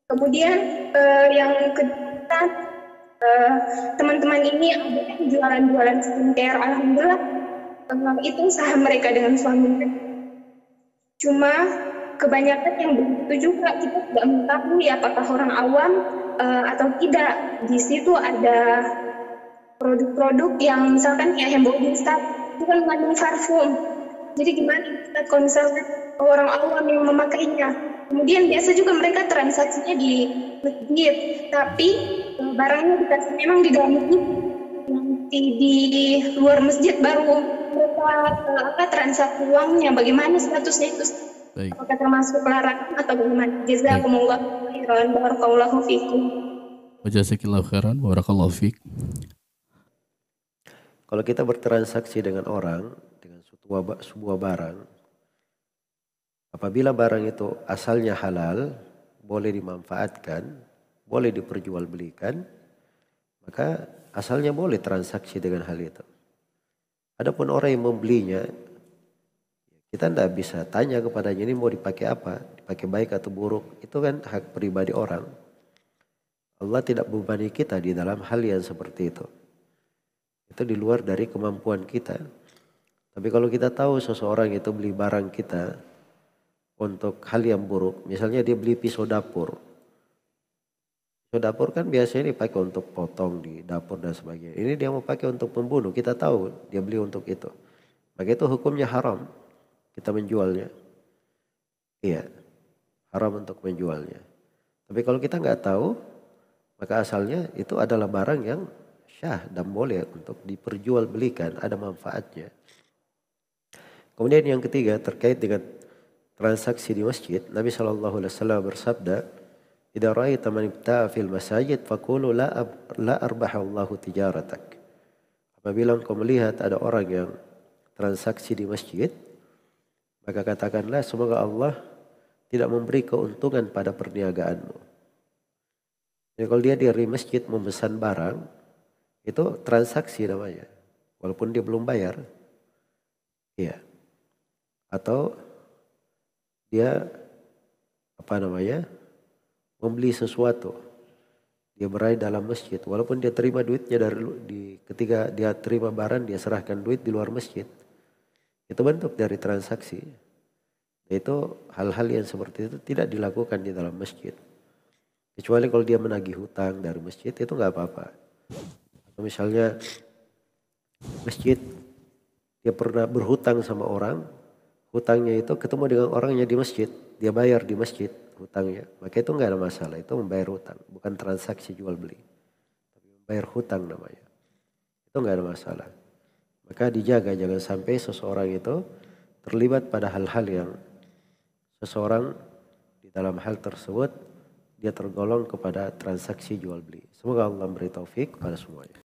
Kemudian yang kedua, eh, teman-teman ini ada yang jualan-jualan skincare. Alhamdulillah itu usaha mereka dengan suami mereka. Cuma kebanyakan yang begitu juga kita tidak mengetahui apakah orang awam atau tidak. Di situ ada produk-produk yang misalkan kayak hand body stuff itu kan mengandung parfum. Jadi gimana Ustaz, kalau misalkan orang awam yang memakainya. Kemudian biasa juga mereka transaksinya di masjid, tapi barangnya dikasih memang di dalam masjid, nanti di luar masjid baru mereka transaksi uangnya. Bagaimana statusnya itu? Baik, Apakah termasuk larangan atau bagaimana? baik. Jazakumullah khairan, barakallahu fikum. Wajazakillahu khairan, barakallahu fiik. Kalau kita bertransaksi dengan orang, dengan sebuah barang, apabila barang itu asalnya halal, boleh dimanfaatkan, boleh diperjualbelikan, maka asalnya boleh transaksi dengan hal itu. Adapun orang yang membelinya, kita tidak bisa tanya kepadanya ini mau dipakai apa, dipakai baik atau buruk, itu kan hak pribadi orang. Allah tidak membebani kita di dalam hal yang seperti itu. Itu di luar dari kemampuan kita. Tapi kalau kita tahu seseorang itu beli barang kita untuk hal yang buruk, misalnya dia beli pisau dapur. Pisau dapur kan biasanya dipakai untuk potong di dapur dan sebagainya. Ini dia mau pakai untuk membunuh, kita tahu dia beli untuk itu. Maka itu hukumnya haram kita menjualnya. Iya, haram untuk menjualnya. Tapi kalau kita nggak tahu, maka asalnya itu adalah barang yang syah dan boleh untuk diperjualbelikan, ada manfaatnya. Kemudian yang ketiga terkait dengan transaksi di masjid, Nabi SAW bersabda, "Idza ra'aita man ibta'a fil masajid faqulu la arbahallahu tijaratak." Apabila engkau melihat ada orang yang transaksi di masjid, maka katakanlah semoga Allah tidak memberi keuntungan pada perniagaanmu. Jadi kalau dia dari masjid memesan barang, itu transaksi namanya. Walaupun dia belum bayar. Iya. Atau dia membeli sesuatu. Dia berada dalam masjid. Walaupun dia terima duitnya ketika dia terima barang, dia serahkan duit di luar masjid. Itu bentuk dari transaksi. Itu hal-hal yang seperti itu tidak dilakukan di dalam masjid. Kecuali kalau dia menagih hutang dari masjid, itu nggak apa-apa. Atau misalnya masjid, dia pernah berhutang sama orang, hutangnya itu ketemu dengan orangnya di masjid, dia bayar di masjid hutangnya, maka itu nggak ada masalah, itu membayar hutang, bukan transaksi jual beli, tapi membayar hutang namanya, itu nggak ada masalah. Maka dijaga jangan sampai seseorang itu terlibat pada hal-hal yang seseorang di dalam hal tersebut dia tergolong kepada transaksi jual beli. Semoga Allah memberi taufik pada semuanya.